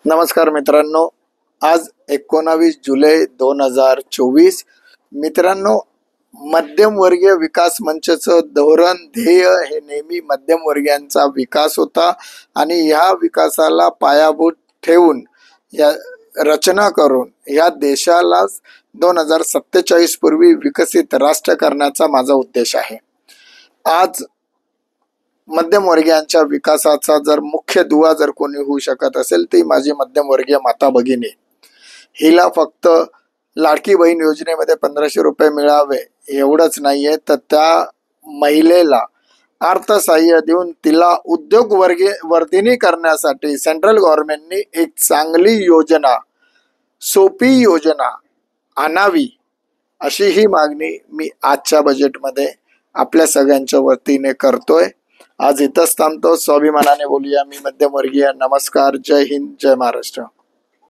नमस्कार मित्रांनो, आज 19 जुलै 2024. मित्रांनो, मध्यमवर्गीय विकास मंचचं धोरण ध्येय हे नेहमी मध्यमवर्गीयांचा विकास होता आणि ह्या विकासाला पायाभूत ठेवून या रचना करून या देशाला 2047 पूर्वी विकसित राष्ट्र करण्याचा माझा उद्देश आहे. आज मध्यमवर्गीयांच्या विकासाचा जर मुख्य दुवा जर कोणी होऊ शकत असेल ती माझी मध्यमवर्गीय माता भगिनी. हिला फक्त लाडकी बहीण योजनेमध्ये 1500 रुपये मिळावे एवढंच नाहीये, तर त्या महिलेला अर्थसहाय्य देऊन तिला उद्योग वर्धिनी करण्यासाठी सेंट्रल गव्हर्नमेंटनी एक चांगली योजना, सोपी योजना आणावी अशी ही मागणी मी आजच्या बजेटमध्ये आपल्या सगळ्यांच्या वतीने करतोय. आज इथंच थांबतो. स्वाभिमानाने बोलूया. मी मध्यमवर्गीय. नमस्कार. जय हिंद. जय महाराष्ट्र.